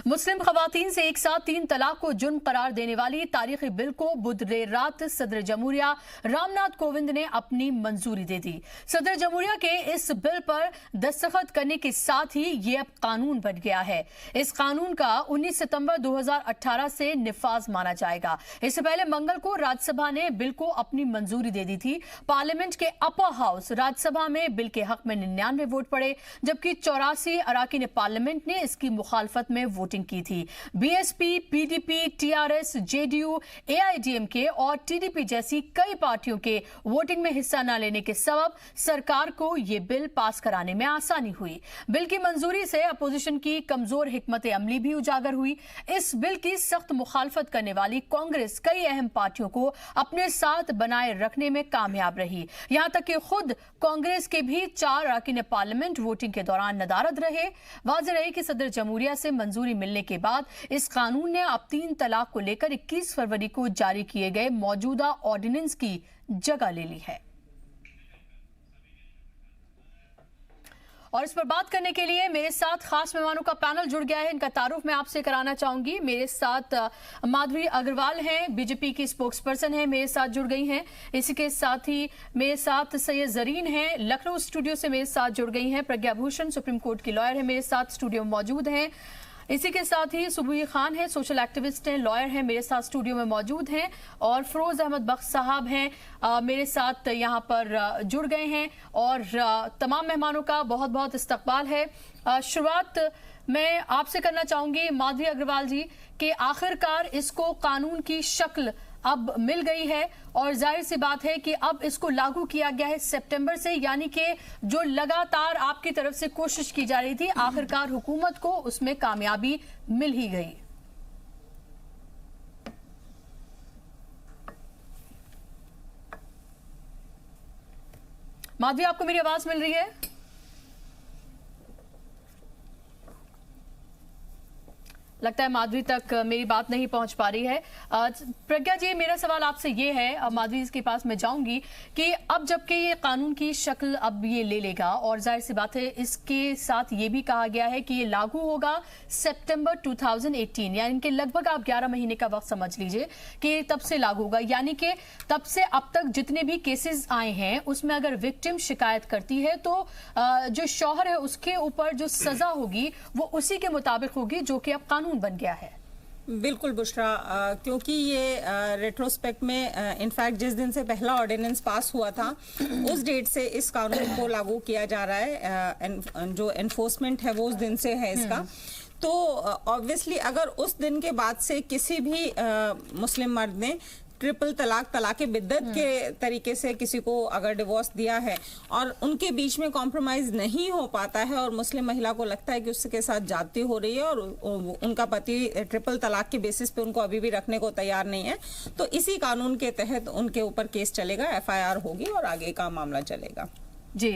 मुस्लिम खवातीन से एक साथ 3 तलाक को जुर्म करार देने वाली तारीखी बिल को बुध देर रात सदर जमहूरिया रामनाथ कोविंद ने अपनी मंजूरी दे दी। सदर जमहूरिया के इस बिल पर दस्तखत करने के साथ ही ये अब कानून बन गया है। इस कानून का 19 सितंबर 2018 से निफाज माना जाएगा। इससे पहले मंगल को राज्यसभा ने बिल को अपनी मंजूरी दे दी थी। पार्लियामेंट के अपर हाउस राज्यसभा में बिल के हक में 99 वोट पड़े, जबकि 84 अराकीन पार्लियामेंट ने इसकी मुखालफत में वोटिंग की थी। BSP, PDP, TRS, JDU, AIADMK और टीडीपी जैसी कई पार्टियों के वोटिंग में हिस्सा न लेने के सबब सरकार को यह बिल पास कराने में आसानी हुई। बिल की मंजूरी से अपोजिशन की कमजोर हिकमत अमली भी उजागर हुई। इस बिल की सख्त मुखालफत करने वाली कांग्रेस कई अहम पार्टियों को अपने साथ बनाए रखने में कामयाब रही। यहां तक कि खुद कांग्रेस के भी 4 अरकान पार्लियामेंट वोटिंग के दौरान नदारद रहे। वाज़ेह रहे कि सदर जमहूरिया से मंजूरी मिलने के बाद इस कानून ने अब 3 तलाक को लेकर 21 फरवरी को जारी किए गए मौजूदा ऑर्डिनेंस की जगह ले ली है। और इस पर बात करने के लिए मेरे साथ खास मेहमानों का पैनल जुड़ गया है। इनका तारुफ मैं आपसे कराना चाहूंगी। मेरे साथ माधवी अग्रवाल हैं, बीजेपी की स्पोक्स पर्सन हैं, मेरे साथ जुड़ गई हैं। इसी के साथ ही मेरे साथ सैयद जरीन हैं, लखनऊ स्टूडियो से मेरे साथ जुड़ गई हैं। प्रज्ञा भूषण सुप्रीम कोर्ट की लॉयर है, मेरे साथ स्टूडियो में मौजूद हैं। इसी के साथ ही सुबही खान है, सोशल एक्टिविस्ट हैं, लॉयर हैं, मेरे साथ स्टूडियो में मौजूद हैं। और फिरोज अहमद बख्श साहब हैं, मेरे साथ यहाँ पर जुड़ गए हैं। और तमाम मेहमानों का बहुत बहुत इस्तकबाल है। शुरुआत मैं आपसे करना चाहूंगी माधवी अग्रवाल जी कि आखिरकार इसको कानून की शक्ल अब मिल गई है और जाहिर सी बात है कि अब इसको लागू किया गया है सितंबर से, यानी कि जो लगातार आपकी तरफ से कोशिश की जा रही थी आखिरकार हुकूमत को उसमें कामयाबी मिल ही गई। माधवी, आपको मेरी आवाज मिल रही है? लगता है माधवी तक मेरी बात नहीं पहुंच पा रही है। प्रज्ञा जी, मेरा सवाल आपसे ये है, अब माधवी के पास मैं जाऊंगी कि अब जबकि ये कानून की शक्ल अब ये ले लेगा और जाहिर सी बात है इसके साथ ये भी कहा गया है कि ये लागू होगा सितंबर 2018, यानी कि लगभग आप 11 महीने का वक्त समझ लीजिए कि तब से लागू होगा। यानी कि तब से अब तक जितने भी केसेस आए हैं उसमें अगर विक्टिम शिकायत करती है तो जो शौहर है उसके ऊपर जो सजा होगी वो उसी के मुताबिक होगी जो कि अब कानून बन गया है। बिल्कुल बुशरा, क्योंकि ये रेट्रोस्पेक्ट में इनफैक्ट जिस दिन से पहला ऑर्डिनेंस पास हुआ था उस डेट से इस कानून को लागू किया जा रहा है। जो एनफोर्समेंट है वो उस दिन से है इसका। तो ऑब्वियसली अगर उस दिन के बाद से किसी भी मुस्लिम मर्द ने ट्रिपल तलाक, तलाक बिद्दत के तरीके से किसी को अगर डिवोर्स दिया है और उनके बीच में कॉम्प्रोमाइज नहीं हो पाता है और मुस्लिम महिला को लगता है कि उसके साथ जाती हो रही है और उनका पति ट्रिपल तलाक के बेसिस पे उनको अभी भी रखने को तैयार नहीं है, तो इसी कानून के तहत उनके ऊपर केस चलेगा, एफआईआर होगी और आगे का मामला चलेगा। जी,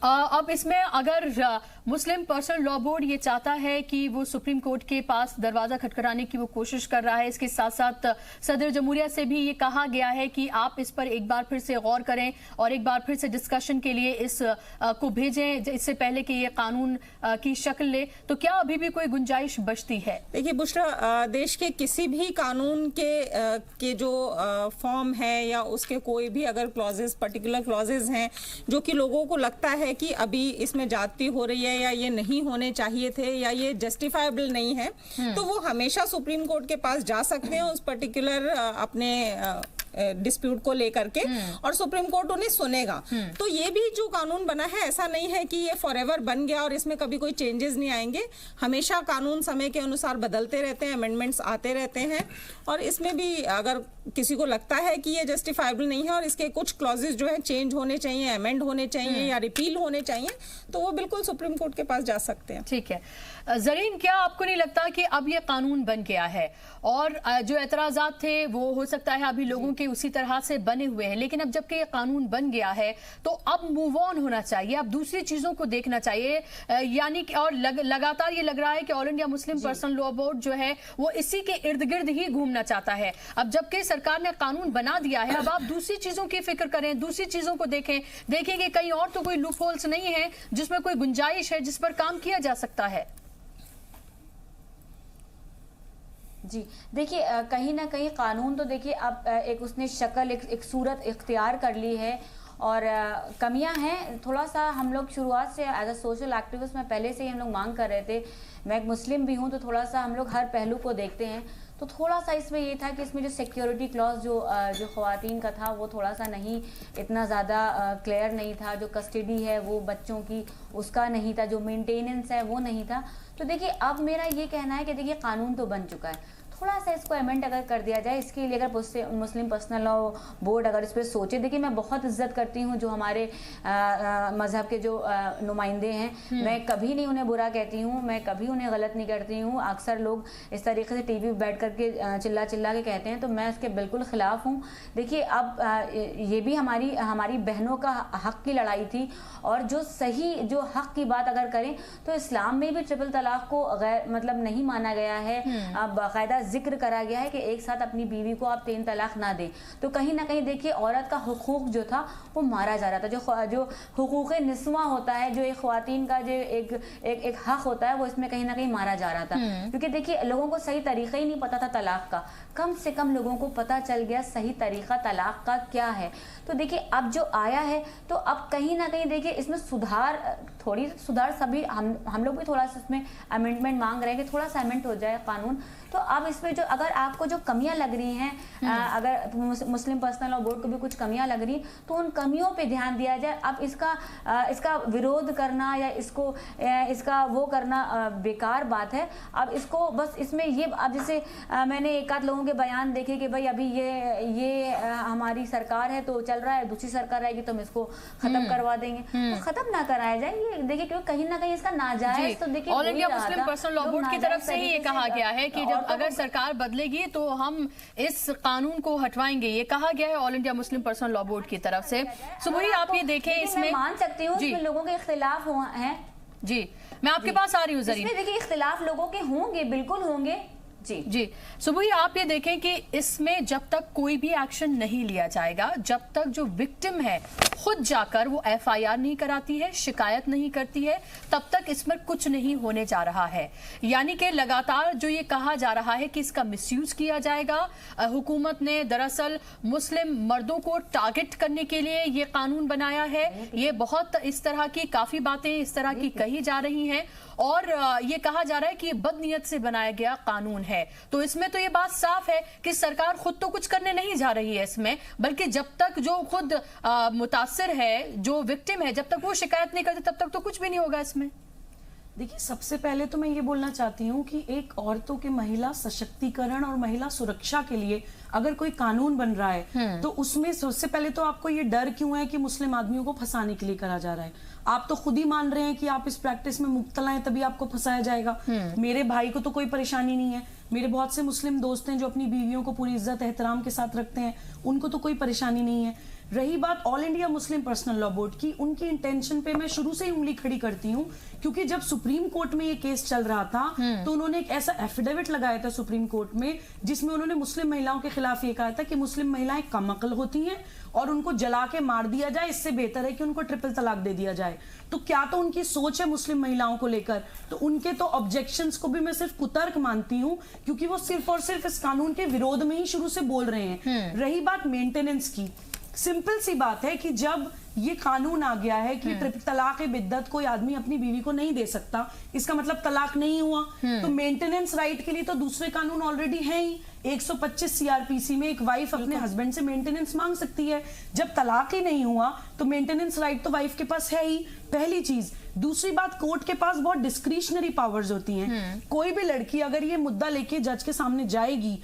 अब इसमें अगर मुस्लिम पर्सनल लॉ बोर्ड ये चाहता है कि वो सुप्रीम कोर्ट के पास दरवाजा खटखटाने की वो कोशिश कर रहा है, इसके साथ साथ सदर जमहूरिया से भी ये कहा गया है कि आप इस पर एक बार फिर से गौर करें और एक बार फिर से डिस्कशन के लिए इस को भेजें इससे पहले कि ये कानून की शक्ल ले, तो क्या अभी भी कोई गुंजाइश बचती है? देखिए बुशरा, देश के किसी भी कानून के जो फॉर्म है या उसके कोई भी अगर क्लॉजेस, पर्टिकुलर क्लॉजेस हैं जो कि लोगों को लगता है कि अभी इसमें जाती हो रही है या ये नहीं होने चाहिए थे या ये जस्टिफाइबल नहीं है, तो वो हमेशा सुप्रीम कोर्ट के पास जा सकते हैं उस पर्टिकुलर अपने डिस्प्यूट को लेकर के और सुप्रीम कोर्ट उन्हें सुनेगा। तो ये भी जो कानून बना है ऐसा नहीं है कि ये फॉरएवर बन गया और इसमें कभी कोई चेंजेस नहीं आएंगे। हमेशा कानून समय के अनुसार बदलते रहते हैं, अमेंडमेंट्स आते रहते हैं और इसमें भी अगर किसी को लगता है कि ये जस्टिफाइबल नहीं है और इसके कुछ क्लॉजेस जो है चेंज होने चाहिए, अमेंड होने चाहिए या रिपील होने चाहिए, तो वो बिल्कुल सुप्रीम कोर्ट के पास जा सकते हैं। ठीक है जरीन, क्या आपको नहीं लगता कि अब ये कानून बन गया है और जो एतराजात थे वो हो सकता है अभी लोगों के उसी तरह से बने हुए हैं, लेकिन अब जबकि ये कानून बन गया है तो अब मूव ऑन होना चाहिए, अब दूसरी चीजों को देखना चाहिए, यानी कि और लगातार ये लग रहा है कि all India Muslim personal law board जो है वो इसी के इर्द गिर्द ही घूमना चाहता है। अब जबकि सरकार ने कानून बना दिया है, अब आप दूसरी चीजों की फिक्र करें, दूसरी चीजों को देखें कि कहीं और तो कोई लूप होल्स नहीं है जिसमें कोई गुंजाइश है जिस पर काम किया जा सकता है। जी देखिए, कहीं ना कहीं कानून तो देखिए अब एक उसने शक्ल एक सूरत इख्तियार कर ली है और कमियां हैं। थोड़ा सा हम लोग शुरुआत से एज अ सोशल एक्टिविस्ट में पहले से ही हम लोग मांग कर रहे थे। मैं एक मुस्लिम भी हूं तो थोड़ा सा हम लोग हर पहलू को देखते हैं। तो थोड़ा सा इसमें ये था कि इसमें जो सिक्योरिटी क्लॉज जो ख़वातीन का था वो थोड़ा सा नहीं इतना ज़्यादा क्लियर नहीं था। जो कस्टडी है वो बच्चों की उसका नहीं था, जो मेंटेनेंस है वो नहीं था। तो देखिए अब मेरा ये कहना है कि देखिए कानून तो बन चुका है, थोड़ा सा इसको अमेंड अगर कर दिया जाए, इसके लिए अगर मुस्लिम पर्सनल लॉ बोर्ड अगर इस पर सोचे। देखिए मैं बहुत इज्जत करती हूँ जो हमारे मज़हब के जो नुमाइंदे हैं, मैं कभी नहीं उन्हें बुरा कहती हूँ, मैं कभी उन्हें गलत नहीं करती हूँ। अक्सर लोग इस तरीके से टीवी बैठ करके चिल्ला चिल्ला के कहते हैं, तो मैं इसके बिल्कुल ख़िलाफ़ हूँ। देखिए अब ये भी हमारी बहनों का हक़ की लड़ाई थी और जो सही जो हक़ की बात अगर करें तो इस्लाम में भी ट्रिपल तलाक़ को गैर मतलब नहीं माना गया है। बाकायदा जिक्र करा गया है कि एक साथ अपनी बीवी को आप 3 तलाक ना दें। तो कहीं ना कहीं देखिए औरत का हुकूक जो था वो मारा जा रहा था। जो हुकूक निस्वा होता है, जो एक ख्वातीन का जो एक हक होता है, वो इसमें कहीं ना कहीं मारा जा रहा था। क्योंकि देखिए लोगों को सही तरीका ही नहीं पता था तलाक का। कम से कम लोगों को पता चल गया सही तरीका तलाक का क्या है। तो देखिए अब जो आया है तो अब कहीं ना कहीं देखिए इसमें सुधार सभी हम लोग भी थोड़ा सा इसमें अमेंडमेंट मांग रहे हैं कि थोड़ा सा अमेंड हो जाए कानून। तो अब इसमें जो अगर आपको जो कमियां लग रही हैं, अगर मुस्लिम पर्सनल लॉ बोर्ड को भी कुछ कमियां लग रही तो उन कमियों पे ध्यान दिया जाए। अब इसका विरोध करना या इसका वो करना बेकार बात है। अब इसको बस इसमें ये अब जैसे मैंने एक आध लोगों के बयान देखे कि भाई अभी ये हमारी सरकार है तो चल रहा है, दूसरी सरकार आएगी तो हम इसको खत्म करवा देंगे। तो खत्म ना कराया जाए ये, देखिए क्योंकि कहीं ना कहीं इसका नाजायज तो देखिए all India Muslim personal law board की तरफ से ही ये कहा गया है कि जब अगर सरकार बदलेगी तो हम इस कानून को हटवाएंगे, ये कहा गया है all India Muslim personal law board की तरफ से। सुबह आप ये देखें, इसमें मान सकती हूँ इसमें लोगों के इख्तिलाफ हैं। जी मैं आपके पास आ रही हूँ जरीन। देखिए इख्तिलाफ लोगों के होंगे, बिल्कुल होंगे। जी सुबह आप ये देखें कि इसमें जब तक कोई भी एक्शन नहीं लिया जाएगा, जब तक जो विक्टिम है खुद जाकर वो FIR नहीं कराती है, शिकायत नहीं करती है, तब तक इसमें कुछ नहीं होने जा रहा है। यानी कि लगातार जो ये कहा जा रहा है कि इसका मिसयूज किया जाएगा। हुकूमत ने दरअसल मुस्लिम मर्दों को टारगेट करने के लिए ये कानून बनाया है। ये बहुत इस तरह की काफी बातें इस तरह की कही जा रही हैं और ये कहा जा रहा है कि ये बदनीयत से बनाया गया कानून है। तो इसमें तो ये बात साफ है कि सरकार खुद तो कुछ करने नहीं जा रही है इसमें, बल्कि जब तक जो खुद मुतासिर है, जो विक्टिम है, जब तक वो शिकायत नहीं करते तब तक तो कुछ भी नहीं होगा इसमें। देखिए सबसे पहले तो मैं ये बोलना चाहती हूँ कि एक औरतों के महिला सशक्तिकरण और महिला सुरक्षा के लिए अगर कोई कानून बन रहा है तो उसमें सबसे पहले तो आपको ये डर क्यों है कि मुस्लिम आदमियों को फंसाने के लिए करा जा रहा है। आप तो खुद ही मान रहे हैं कि आप इस प्रैक्टिस में मुब्तला हैं, तभी आपको फंसाया जाएगा। मेरे भाई को तो कोई परेशानी नहीं है, मेरे बहुत से मुस्लिम दोस्त हैं जो अपनी बीवियों को पूरी इज्जत एहतराम के साथ रखते हैं, उनको तो कोई परेशानी नहीं है। रही बात all India Muslim personal law board की, उनकी इंटेंशन पे मैं शुरू से ही उंगली खड़ी करती हूँ, क्योंकि जब सुप्रीम कोर्ट में ये केस चल रहा था तो उन्होंने एक ऐसा एफिडेविट लगाया था सुप्रीम कोर्ट में जिसमें उन्होंने मुस्लिम महिलाओं के खिलाफ ये कहा था कि मुस्लिम महिलाएं कम अकल होती हैं और उनको जला के मार दिया जाए, इससे बेहतर है कि उनको ट्रिपल तलाक दे दिया जाए। तो क्या तो उनकी सोच है मुस्लिम महिलाओं को लेकर, तो उनके तो ऑब्जेक्शंस को भी मैं सिर्फ कुतर्क मानती हूँ, क्योंकि वो सिर्फ और सिर्फ इस कानून के विरोध में ही शुरू से बोल रहे हैं। रही बात मेंटेनेंस की, सिंपल सी बात है कि जब ये कानून आ गया है कि ट्रिपल तलाक बिद्दत कोई आदमी अपनी बीवी को नहीं दे सकता, इसका मतलब तलाक नहीं हुआ। तो मेंटेनेंस राइट के लिए तो दूसरे कानून ऑलरेडी हैं ही। 125 CRPC में एक वाइफ अपने हस्बैंड से मेंटेनेंस मांग सकती है। जब तलाक ही नहीं हुआ तो मेंटेनेंस राइट तो वाइफ के पास है ही, पहली चीज। दूसरी बात, कोर्ट के पास बहुत डिस्क्रिशनरी पावर्स होती हैं। कोई भी लड़की अगर ये मुद्दा लेके जज के सामने जाएगी,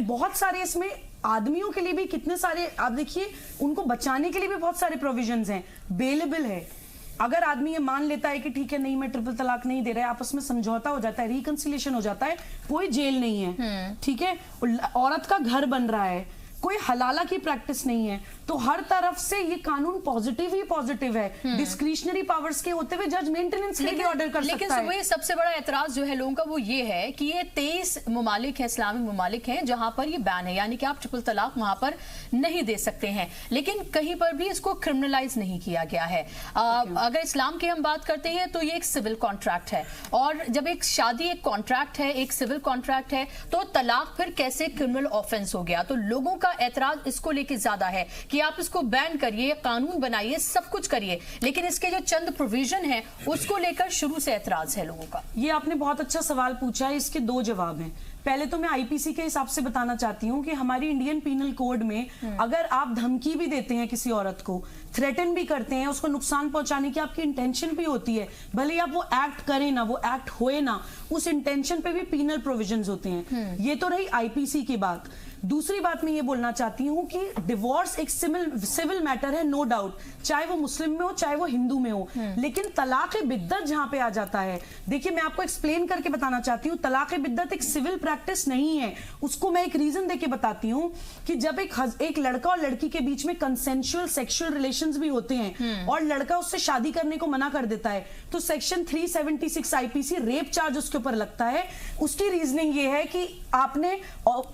बहुत सारे इसमें आदमियों के लिए भी कितने सारे, आप देखिए उनको बचाने के लिए भी बहुत सारे प्रोविजंस हैं, बेलेबल है। अगर आदमी ये मान लेता है कि ठीक है नहीं मैं ट्रिपल तलाक नहीं दे रहा है, आपस में समझौता हो जाता है, रिकंसिलिएशन हो जाता है, कोई जेल नहीं है, ठीक है, औरत का घर बन रहा है, कोई हलाला की प्रैक्टिस नहीं है। तो हर तरफ से ये कानून पॉजिटिव ही पॉजिटिव है। डिस्क्रिशनरी पावर्स के होते हुए जज मेंटेनेंस के लिए ऑर्डर कर सकता है। लेकिन सबसे बड़ा एतराज जो है लोगों का वो ये है कि ये 23 ममालिक है, इस्लामी ममालिक हैं जहां पर ये बैन है, यानी कि आप ट्रिपल तलाक वहां पर नहीं दे सकते हैं, लेकिन कहीं पर भी इसको क्रिमिनलाइज नहीं किया गया है। अगर इस्लाम की हम बात करते हैं तो ये एक सिविल कॉन्ट्रैक्ट है, और जब एक शादी एक कॉन्ट्रैक्ट है, एक सिविल कॉन्ट्रैक्ट है, तो तलाक फिर कैसे क्रिमिनल ऑफेंस हो गया? तो लोगों का एतराज इसको लेके ज्यादा है कि आप इसको बैन करिए, कानून बनाइए, सब कुछ करिए, लेकिन इसके जो चंद प्रोविजन है उसको लेकर शुरू से एतराज है लोगों का। ये आपने बहुत अच्छा सवाल पूछा है, इसके दो जवाब हैं। पहले तो मैं आईपीसी के हिसाब से बताना चाहती हूँ कि हमारी इंडियन पीनल कोड में अगर आप धमकी भी देते हैं किसी औरत को, थ्रेटन भी करते हैं, उसको नुकसान पहुंचाने की आपकी इंटेंशन भी होती है, भले ही आप वो एक्ट करें ना, वो एक्ट होए ना, उस इंटेंशन पे भी पीनल प्रोविजंस होते हैं। ये तो रही आईपीसी की बात। दूसरी बात मैं ये बोलना चाहती हूँ कि डिवोर्स एक सिविल मैटर है, नो डाउट, चाहे वो मुस्लिम में हो चाहे वो हिंदू में हो, लेकिन तलाक़ बिद्दत जहां पे आ जाता है, देखिए मैं आपको एक्सप्लेन करके बताना चाहती हूँ, तलाक़ बिद्दत एक सिविल प्रैक्टिस नहीं है। उसको मैं एक रीजन देके बताती हूँ कि जब एक लड़का और लड़की के बीच में कंसेंशुअल सेक्सुअल रिलेशंस भी होते हैं और लड़का उससे शादी करने को मना कर देता है, तो सेक्शन 376 आईपीसी रेप चार्ज उसके ऊपर लगता है। उसकी रीजनिंग ये है कि आपने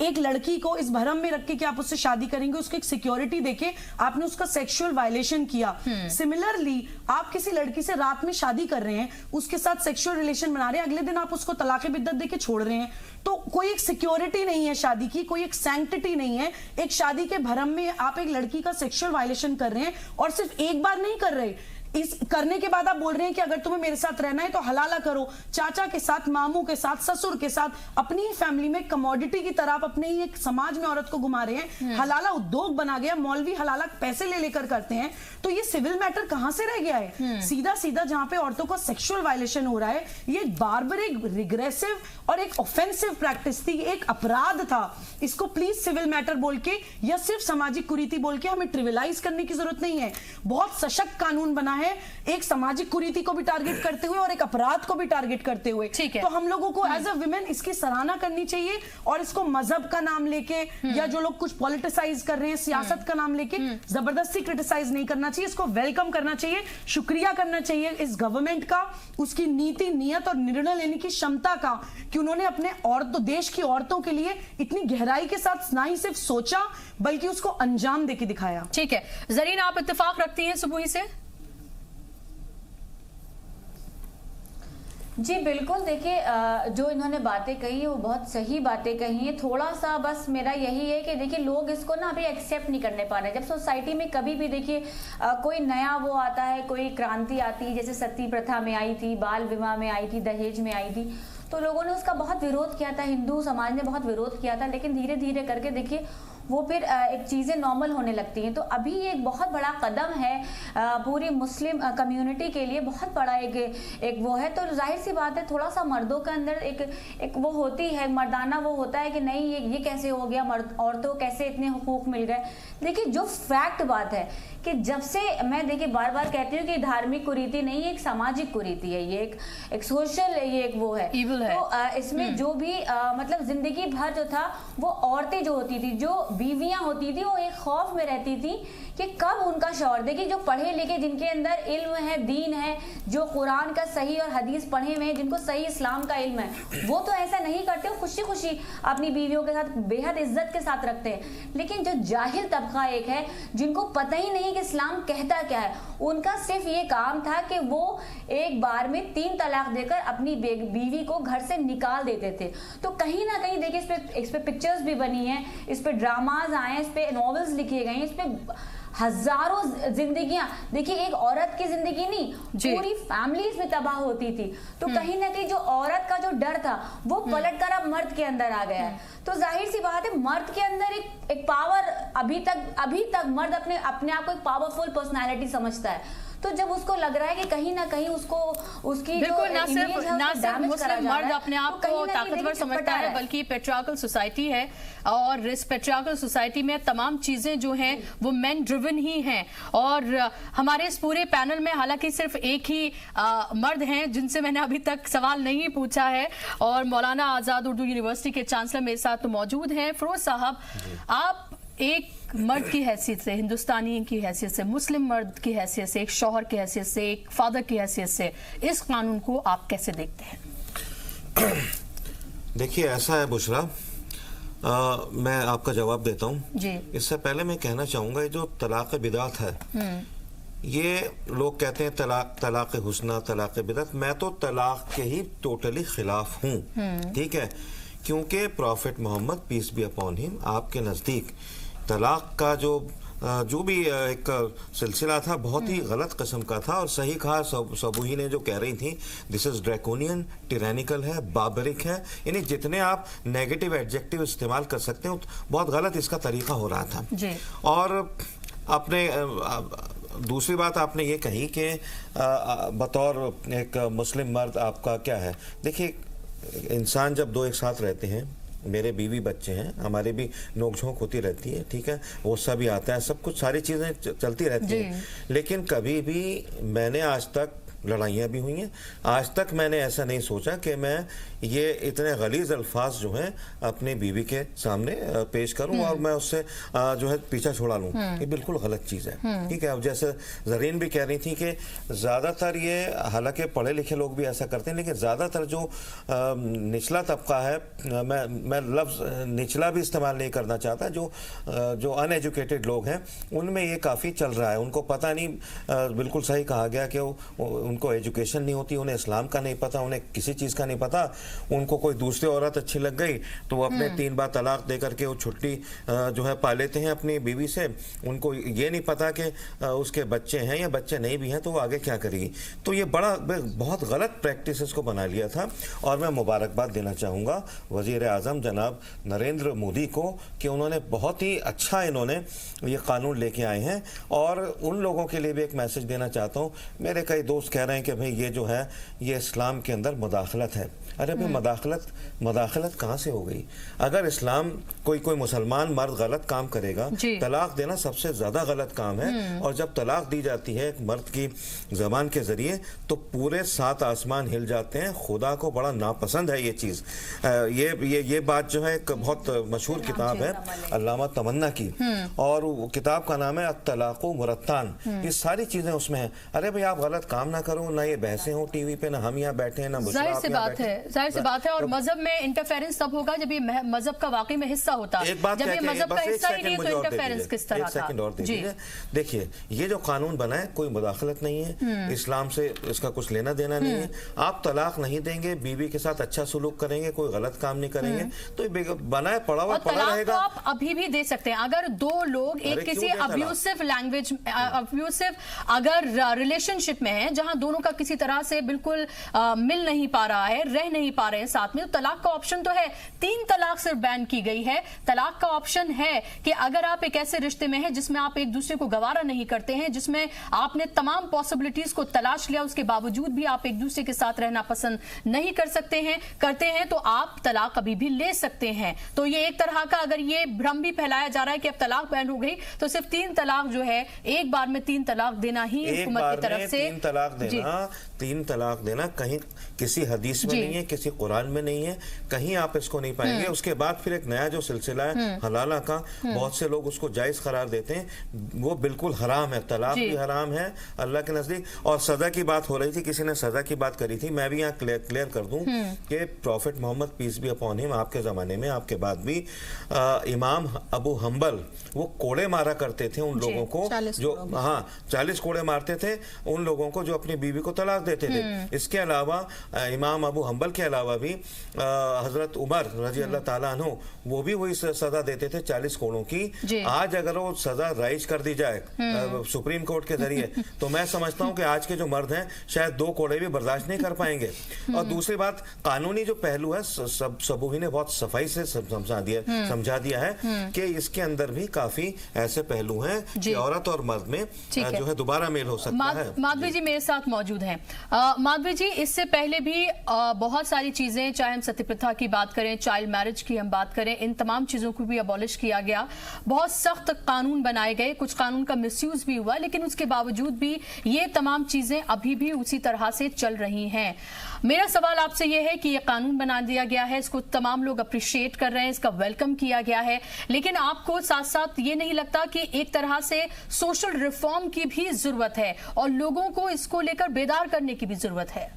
एक लड़की को इस भरम में रख के कि आप उससे शादी करेंगे, उसको एक सिक्योरिटी देके आपने उसका सेक्सुअल वायलेशन किया। सिमिलरली आप किसी लड़की से रात में शादी कर रहे हैं, उसके साथ सेक्सुअल रिलेशन बना रहे हैं, अगले दिन आप उसको तलाक़ बिद्दत देके छोड़ रहे हैं, तो कोई एक सिक्योरिटी नहीं है शादी की, कोई एक सैंक्टिटी नहीं है। एक शादी के भरम में आप एक लड़की का सेक्सुअल वायलेशन कर रहे हैं, और सिर्फ एक बार नहीं कर रहे, इस करने के बाद आप बोल रहे हैं कि अगर तुम्हें मेरे साथ रहना है तो हलाला करो, चाचा के साथ, मामू के साथ, ससुर के साथ, अपनी ही फैमिली में कमोडिटी की तरह आप अपने ही एक समाज में औरत को घुमा रहे हैं। हलाला उद्योग बना गया, मौलवी हलाला पैसे ले लेकर करते हैं, तो ये सिविल मैटर कहां से रह गया है? सीधा सीधा जहां पे औरतों का सेक्सुअल वायलेशन हो रहा है, ये एक बार्बरिक, रिग्रेसिव और एक ऑफेंसिव प्रैक्टिस थी, एक अपराध था। इसको प्लीज सिविल मैटर बोल के या सिर्फ सामाजिक कुरीति बोल के हमें ट्रिविलाइज करने की जरूरत नहीं है। बहुत सशक्त कानून बना है, एक सामाजिक कुरीति को भी टारगेट करते हुए और एक अपराध को भी टारगेट करते हुए। ठीक है, तो हम लोगों को एज अ विमेन इसकी सराहना करनी चाहिए, और इसको मजहब का नाम लेके या जो लोग कुछ पॉलिटिसाइज कर रहे हैं, सियासत का नाम लेके जबरदस्ती क्रिटिसाइज नहीं करना चाहिए, इसको वेलकम करना चाहिए, शुक्रिया करना चाहिए इस गवर्नमेंट का, उसकी नीति, नियत और निर्णय लेने की क्षमता का, कि उन्होंने अपने देश की औरतों के लिए इतनी गहराई के साथ ना ही सिर्फ सोचा बल्कि उसको अंजाम देके दिखाया। ठीक है, जरीन आप इत्तेफाक रखती हैं सुबह से? जी बिल्कुल, देखिए जो इन्होंने बातें कही है वो बहुत सही बातें कही है। थोड़ा सा बस मेरा यही है कि देखिए लोग इसको ना अभी एक्सेप्ट नहीं करने पा रहे। जब सोसाइटी में कभी भी देखिए कोई नया वो आता है, कोई क्रांति आती है, जैसे सती प्रथा में आई थी, बाल विवाह में आई थी, दहेज में आई थी, तो लोगों ने उसका बहुत विरोध किया था, हिंदू समाज ने बहुत विरोध किया था, लेकिन धीरे धीरे करके देखिए वो फिर एक चीज़ें नॉर्मल होने लगती हैं। तो अभी ये एक बहुत बड़ा कदम है पूरी मुस्लिम कम्युनिटी के लिए, बहुत बड़ा एक वो है। तो जाहिर सी बात है थोड़ा सा मर्दों के अंदर एक वो होती है, मर्दाना वो होता है कि नहीं ये कैसे हो गया, औरतों कैसे इतने हुकूक मिल गए। देखिए जो फैक्ट बात है कि जब से मैं देखिए बार बार कहती हूँ कि धार्मिक कुरीति नहीं, ये एक सामाजिक कुरीति है, ये एक सोशल, ये एक वो है, तो इसमें जो भी मतलब जिंदगी भर जो था वो औरतें जो होती थी, जो बीवियां होती थी, वो एक खौफ में रहती थी कि कब उनका शौहर, देखिए जो पढ़े लिखे, जिनके अंदर इल्म है, दीन है, जो कुरान का सही और हदीस पढ़े हुए हैं, जिनको सही इस्लाम का इल्म है, वो तो ऐसा नहीं करते, वो खुशी खुशी अपनी बीवियों के साथ बेहद इज्जत के साथ रखते हैं। लेकिन जो जाहिल तबका एक है, जिनको पता ही नहीं कि इस्लाम कहता क्या है, उनका सिर्फ ये काम था कि वो एक बार में 3 तलाक देकर अपनी बीवी को घर से निकाल देते थे। तो कहीं ना कहीं देखिए इस पे पिक्चर्स भी बनी है, इस पे ड्रामाज आए हैं, इस पे नॉवेल्स लिखे गए हैं, इस पे हजारों जिंदगियां, देखिए एक औरत की जिंदगी नहीं, पूरी फैमिलीज में तबाह होती थी। तो कहीं ना कहीं जो औरत का जो डर था वो पलट कर अब मर्द के अंदर आ गया है। तो जाहिर सी बात है मर्द के अंदर एक पावर, अभी तक मर्द अपने आप को एक पावरफुल पर्सनालिटी समझता है। तो जब उसको लग रहा है कि कहीं ना कहीं उसकी बिल्कुल ना सिर्फ मुस्लिम मर्द अपने आप को ताकतवर समझता है, बल्कि पेट्रियार्कल सोसाइटी है, और इस पेट्रियार्कल सोसाइटी में तमाम चीजें जो हैं वो मेन ड्रिवन ही हैं। और हमारे इस पूरे पैनल में हालांकि सिर्फ एक ही मर्द हैं जिनसे मैंने अभी तक सवाल नहीं पूछा है, और मौलाना आजाद उर्दू यूनिवर्सिटी के चांसलर मेरे साथ तो मौजूद हैं। फिरोज साहब, आप एक मर्द की हैसियत से, हिंदुस्तानी की हैसियत से, मुस्लिम मर्द की हैसियत से, एक शौहर की हैसियत से, एक फादर की हैसियत से इस कानून को आप कैसे देखते हैं? देखिए, ऐसा है बुशरा, मैं आपका जवाब देता हूँ जी। इससे पहले मैं कहना चाहूंगा, ये जो तलाक बिदात है, ये लोग कहते हैं तलाक हुस्ना, तलाक बिदात। मैं तो तलाक के ही टोटली खिलाफ हूँ, ठीक है, क्योंकि prophet Muhammad peace be upon him, आपके नज़दीक तलाक का जो भी एक सिलसिला था बहुत ही गलत किस्म का था। और सही कहा सबूही ने जो कह रही थी, दिस इज ड्रैकोनियन, टिरानिकल है, बाबरिक है, यानी जितने आप नेगेटिव एडजेक्टिव इस्तेमाल कर सकते हो, बहुत गलत इसका तरीका हो रहा था जी। और आपने दूसरी बात आपने ये कही कि बतौर एक मुस्लिम मर्द आपका क्या है। देखिए, इंसान जब दो एक साथ रहते हैं, मेरे बीवी बच्चे हैं, हमारे भी नोकझोंक होती रहती है, ठीक है, गुस्सा भी आता है, सब कुछ सारी चीज़ें चलती रहती हैं, लेकिन कभी भी मैंने आज तक, लड़ाइयाँ भी हुई हैं, आज तक मैंने ऐसा नहीं सोचा कि मैं ये इतने गलीज अल्फाज जो हैं अपनी बीवी के सामने पेश करूं और मैं उससे जो है पीछा छुड़ा लूं। ये बिल्कुल गलत चीज़ है, ठीक है। अब जैसे जरीन भी कह रही थी कि ज़्यादातर ये, हालांकि पढ़े लिखे लोग भी ऐसा करते हैं, लेकिन ज़्यादातर जो निचला तबका है, मैं लफ्ज़ निचला भी इस्तेमाल नहीं करना चाहता, जो अनएजुकेटेड लोग हैं उनमें ये काफ़ी चल रहा है। उनको पता नहीं, बिल्कुल सही कहा गया कि उनको एजुकेशन नहीं होती, उन्हें इस्लाम का नहीं पता, उन्हें किसी चीज़ का नहीं पता। उनको कोई दूसरी औरत अच्छी लग गई तो वो अपने 3 बार तलाक दे करके वो छुट्टी जो है पा लेते हैं अपनी बीवी से। उनको ये नहीं पता कि उसके बच्चे हैं या बच्चे नहीं भी हैं तो वो आगे क्या करेगी। तो ये बहुत गलत प्रैक्टिसेस को बना लिया था। और मैं मुबारकबाद देना चाहूँगा वज़ीर आज़म जनाब नरेंद्र मोदी को कि उन्होंने बहुत ही अच्छा इन्होंने ये कानून लेके आए हैं। और उन लोगों के लिए भी एक मैसेज देना चाहता हूँ, मेरे कई दोस्त कह रहे हैं कि भाई ये जो है ये इस्लाम के अंदर मुदाखलत है। अरे भाई, मुदाखलत कहाँ से हो गई? अगर इस्लाम कोई मुसलमान मर्द गलत काम करेगा, तलाक देना सबसे ज्यादा गलत काम है। और जब तलाक दी जाती है एक मर्द की जबान के जरिए तो पूरे 7 आसमान हिल जाते हैं। खुदा को बड़ा नापसंद है ये चीज। ये बात जो है एक बहुत मशहूर किताब है अल्लामा तमन्ना की, और वो किताब का नाम है अत्तलाक़ु मुरत्तान। ये सारी चीजें उसमें है। अरे भाई, आप गलत काम ना करो, ना ये बहसें हो टीवी पे, ना हम यहाँ बैठे हैं, ना जाहिर सी बात है। और मजहब में इंटरफेरेंस तब होगा जब ये मजहब का वाकई में हिस्सा होता है। जब ये मजहब का हिस्सा ही नहीं तो इंटरफेरेंस किस तरह का? देखिए, ये जो कानून बना है कोई मुदाखलत नहीं है, इस्लाम से इसका कुछ लेना देना नहीं है। आप तलाक नहीं देंगे, बीवी के साथ अच्छा सुलूक करेंगे, कोई गलत काम नहीं करेंगे तो बनाए पड़ा हुआ पड़ा रहेगा। आप अभी भी दे सकते हैं अगर 2 लोग एक किसी अब्यूसिव लैंग्वेज, अब्यूसिव अगर रिलेशनशिप में है जहां दोनों का किसी तरह से बिल्कुल मिल नहीं पा रहा है, रह नहीं पा रहे हैं साथ में, तो तलाक का ऑप्शन तो है। 3 तलाक सिर्फ बैन की गई है। तलाक का ऑप्शन है कि अगर आप एक ऐसे रिश्ते में हैं जिसमें आप एक दूसरे को गवारा नहीं करते हैं, जिसमें आपने तमाम पॉसिबिलिटीज को तलाश लिया, उसके बावजूद भी आप एक दूसरे के साथ रहना पसंद नहीं करते हैं तो आप तलाक अभी भी ले सकते हैं। तो ये एक तरह का, अगर ये भ्रम भी फैलाया जा रहा है कि अब तलाक बैन हो गई तो सिर्फ 3 तलाक जो है, एक बार में 3 तलाक देना ही हुकूमत की तरफ से 3 तलाक देना कहीं किसी हदीस में नहीं है, किसी कुरान में नहीं है, कहीं आप इसको नहीं पाएंगे। उसके बाद फिर एक नया जो सिलसिला है हलाला का, बहुत से लोग उसको जायज करार देते हैं, वो बिल्कुल हराम है। तलाक भी हराम है अल्लाह के नजदीक। और सजा की बात हो रही थी, किसी ने सजा की बात करी थी, मैं भी यहाँ क्लियर कर दूं कि prophet Muhammad peace be upon him, आपके जमाने में, आपके बाद भी इमाम अबू हम्बल वो कोड़े मारा करते थे उन लोगों को जो 40 कोड़े मारते थे उन लोगों को जो अपनी बीवी को तलाक देते थे। इसके अलावा इमाम अबू हम्बल के अलावा भी हजरत उमर रजी अल्लाह ताला अन्हु वो भी वही सजा देते थे 40 कोड़ों की। आज अगर वो सजा राइज कर दी जाए सुप्रीम कोर्ट के जरिए तो मैं समझता हूं कि आज के जो मर्द हैं शायद 2 कोड़े भी बर्दाश्त नहीं कर पाएंगे। और दूसरी बात, कानूनी जो पहलू है सबूही ने बहुत सफाई से समझा दिया है कि इसके अंदर भी काफी ऐसे पहलू हैं कि औरत और मर्द में जो है दोबारा मेल हो सकता है। माधवी जी मेरे साथ मौजूद हैं। माधवी जी, इससे पहले भी बहुत सारी चीजें, चाहे हम सती प्रथा की बात करें, चाइल्ड मैरिज की हम बात करें, इन तमाम चीजों को भी अबॉलिश किया गया, बहुत सख्त कानून बनाए गए, कुछ कानून का मिसयूज भी हुआ, लेकिन उसके बावजूद भी ये तमाम चीजें अभी भी उसी तरह से चल रही हैं। मेरा सवाल आपसे ये है कि ये कानून बना दिया गया है, इसको तमाम लोग अप्रिशिएट कर रहे हैं, इसका वेलकम किया गया है, लेकिन आपको साथ साथ ये नहीं लगता कि एक तरह से सोशल रिफॉर्म की भी जरूरत है और लोगों को इसको लेकर बेदार करने की भी जरूरत है?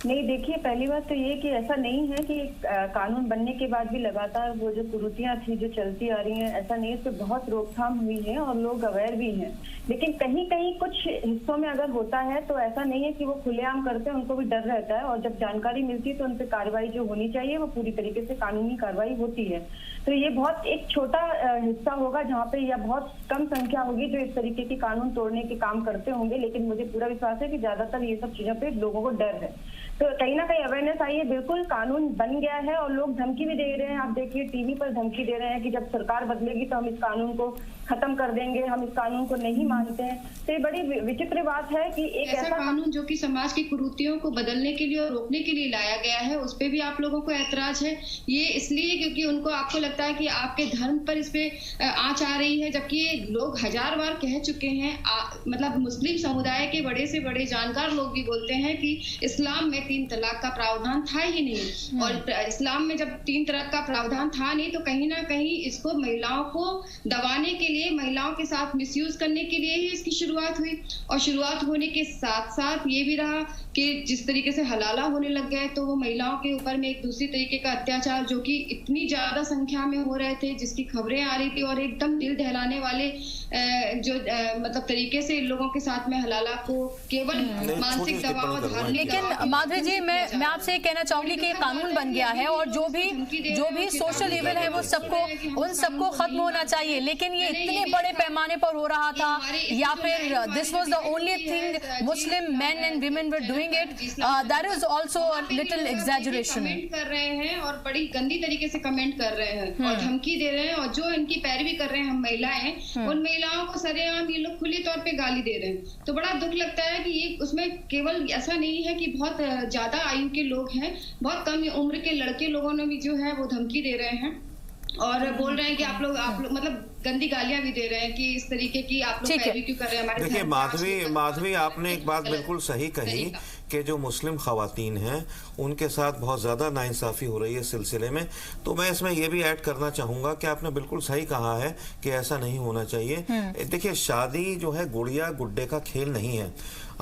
नहीं, देखिए, पहली बात तो ये कि ऐसा नहीं है कि कानून बनने के बाद भी लगातार वो जो कुरीतियां थी जो चलती आ रही हैं, ऐसा नहीं है। इस पर बहुत रोकथाम हुई है और लोग अवेयर भी हैं, लेकिन कहीं कहीं कुछ हिस्सों में अगर होता है तो ऐसा नहीं है कि वो खुलेआम करते हैं, उनको भी डर रहता है और जब जानकारी मिलती है तो उन पर कार्रवाई जो होनी चाहिए वो पूरी तरीके से कानूनी कार्रवाई होती है। तो ये बहुत एक छोटा हिस्सा होगा जहाँ पे या बहुत कम संख्या होगी जो इस तरीके के कानून तोड़ने के काम करते होंगे, लेकिन मुझे पूरा विश्वास है कि ज्यादातर ये सब चीजों पे लोगों को डर है। तो कहीं ना कहीं अवेयरनेस आई है, बिल्कुल कानून बन गया है और लोग धमकी भी दे रहे हैं। आप देखिए टीवी पर धमकी दे रहे हैं कि जब सरकार बदलेगी तो हम इस कानून को खत्म कर देंगे, हम इस कानून को नहीं मानते हैं। तो ये बड़ी विचित्र बात है कि एक ऐसा कानून जो कि समाज की कुरीतियों को बदलने के लिए और रोकने के लिए लाया गया है, उस पे भी आप लोगों को ऐतराज है। ये इसलिए क्योंकि उनको आपको लगता है कि आपके धर्म पर इस पे आंच आ रही है, जबकि ये लोग 1000 बार कह चुके हैं। मतलब मुस्लिम समुदाय के बड़े से बड़े जानकार लोग भी बोलते हैं कि इस्लाम में 3 तलाक का प्रावधान था ही नहीं, और इस्लाम में जब 3 तलाक का प्रावधान था नहीं तो कहीं ना कहीं इसको महिलाओं को दबाने के लिए, महिलाओं के साथ मिसयूज करने के लिए ही इसकी शुरुआत हुई। और शुरुआत होने के साथ साथ ये भी रहा कि जिस तरीके से हलाला होने लग गए तो वो महिलाओं के ऊपर में एक दूसरी तरीके का अत्याचार जो कि इतनी ज्यादा संख्या में हो रहे थे, जिसकी खबरें आ रही थी, और एकदम दिल दहलाने वाले जो मतलब तरीके से इन लोगों के साथ में हलाला को केवल मानसिक दबाव धारने। लेकिन माधुरी जी, मैं आपसे कहना चाहूंगी कि कानून बन गया है और जो भी सोशल इविल है वो उन सबको खत्म होना चाहिए, लेकिन ये इतने बड़े पैमाने पर हो रहा था या फिर this was the only thing Muslim main and women were doing it, that is also a little exaggeration. Comment कर रहे हैं और बड़ी गंदी तरीके से कमेंट कर रहे हैं और धमकी दे रहे हैं, और जो इनकी पैरवी कर रहे हैं हम महिलाएं, उन महिलाओं को सरेआम ये लोग खुले तौर पे गाली दे रहे हैं। तो बड़ा दुख लगता है कि ये उसमें केवल ऐसा नहीं है कि बहुत ज्यादा आयु के लोग हैं, बहुत कम उम्र के लड़के लोगों ने भी जो है वो धमकी दे रहे हैं और बोल रहे हैं कि आप लोग मतलब गंदी गालियां भी दे रहे हैं कि इस तरीके की आप लोग पैरवी क्यों कर रहे हैं हमारे। देखिए माधवी, आपने एक बात बिल्कुल सही कही कि जो मुस्लिम खवातीन हैं उनके साथ बहुत ज़्यादा नाइंसाफ़ी हो रही है इस सिलसिले में। तो मैं इसमें यह भी ऐड करना चाहूँगा कि आपने बिल्कुल सही कहा है कि ऐसा नहीं होना चाहिए। देखिए, शादी जो है गुड़िया गुड्डे का खेल नहीं है।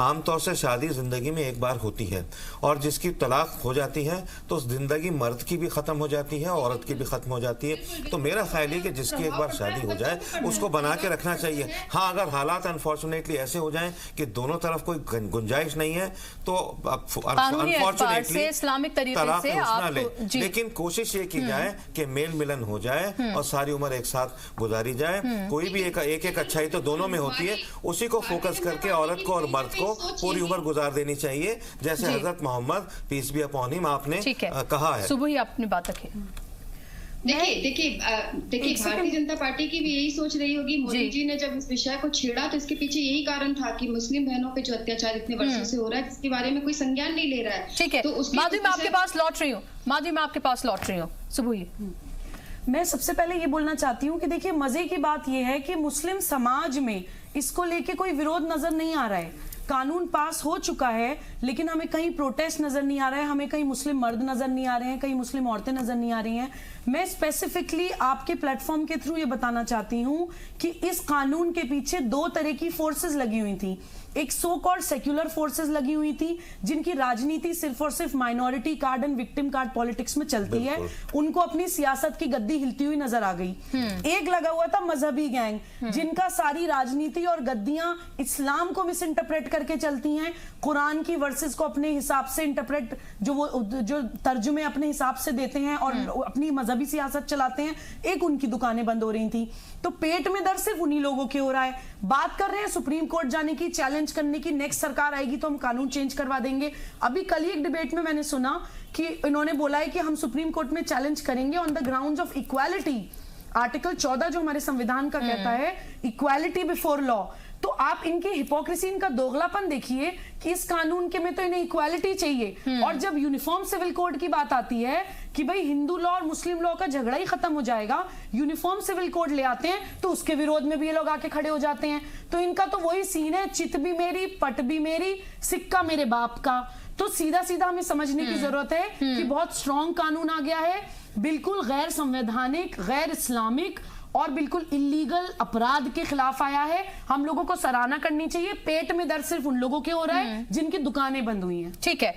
आमतौर से शादी जिंदगी में एक बार होती है और जिसकी तलाक हो जाती है तो जिंदगी मर्द की भी खत्म हो जाती है, औरत की भी खत्म हो जाती है। तो मेरा ख्याल है कि जिसकी एक बार शादी हो जाए उसको बना के रखना चाहिए। हाँ, अगर हालात अनफॉर्चुनेटली ऐसे हो जाएं कि दोनों तरफ कोई गुंजाइश नहीं है तो अनफॉर्चुनेटली इस्लामिक तरीके से आप लेकिन कोशिश ये की जाए कि मेल मिलन हो जाए और सारी उम्र एक साथ गुजारी जाए। कोई भी एक अच्छाई तो दोनों में होती है, उसी को फोकस करके औरत को और मर्द को पूरी उम्र गुजार देनी चाहिए, जैसे हजरत Muhammad peace be upon him आपने कहा है। सुबह ही अपनी बात रखी। देखिए भारतीय जनता पार्टी की भी यही सोच रही होगी। मोदी जी ने जब इस विषय को छेड़ा तो इसके पीछे यही कारण था कि मुस्लिम बहनों पे जो अत्याचार इतने वर्षों से हो रहा है जिसके बारे में कोई संज्ञान नहीं ले रहा है। ठीक है, तो माधुरी मैं आपके पास लौट रही हूँ। सुबह मैं सबसे पहले ये बोलना चाहती हूँ कि देखिए, मजे की बात यह है कि मुस्लिम समाज में इसको लेके कोई विरोध नजर नहीं आ रहा है। कानून पास हो चुका है लेकिन हमें कहीं प्रोटेस्ट नजर नहीं आ रहा है, हमें कहीं मुस्लिम मर्द नजर नहीं आ रहे हैं, कहीं मुस्लिम औरतें नजर नहीं आ रही हैं। मैं स्पेसिफिकली आपके प्लेटफॉर्म के थ्रू ये बताना चाहती हूँ कि इस कानून के पीछे 2 तरह की फोर्सेस लगी हुई थी। एक सो कॉल्ड सेक्युलर फोर्सेस लगी हुई थी जिनकी राजनीति सिर्फ और सिर्फ minority card and victim card politics में चलती है। उनको अपनी सियासत की गद्दी हिलती हुई नजर आ गई। एक लगा हुआ था मजहबी गैंग जिनका सारी राजनीति और गद्दियां इस्लाम को मिस इंटरप्रेट करके चलती हैं, कुरान की वर्सेस को अपने हिसाब से इंटरप्रेट जो तर्जुमे अपने हिसाब से देते हैं और अपनी मजहबी सियासत चलाते हैं। एक उनकी दुकानें बंद हो रही थी। तो पेट में दर्द सिर्फ उन्हीं लोगों के हो रहा है। बात कर रहे हैं सुप्रीम कोर्ट जाने की, चैलेंज करने की, नेक्स्ट सरकार आएगी तो हम कानून चेंज करवा देंगे। अभी कल ही एक डिबेट में मैंने सुना कि इन्होंने बोला है कि हम सुप्रीम कोर्ट में चैलेंज करेंगे on the grounds of equality. Article 14 जो हमारे संविधान का कहता है इक्वालिटी बिफोर लॉ। तो आप इनकी हिपोक्रेसी, इनका दोगलापन देखिए कि इस कानून के में तो इन्हें इक्वालिटी चाहिए और जब यूनिफॉर्म सिविल कोड की बात आती है कि भाई हिंदू लॉ और मुस्लिम लॉ का झगड़ा ही खत्म हो जाएगा, यूनिफॉर्म सिविल कोड ले आते हैं तो उसके विरोध में भी ये लोग आके खड़े हो जाते हैं। तो इनका तो वही सीन है, चित भी मेरी, पट भी मेरी, सिक्का मेरे बाप का। तो सीधा सीधा हमें समझने की जरूरत है कि बहुत स्ट्रॉन्ग कानून आ गया है, बिल्कुल गैर संवैधानिक, गैर इस्लामिक और बिल्कुल इलीगल अपराध के खिलाफ आया है। हम लोगों को सराहना करनी चाहिए। पेट में दर्द सिर्फ उन लोगों के हो रहा है जिनकी दुकानें बंद हुई हैं। ठीक है।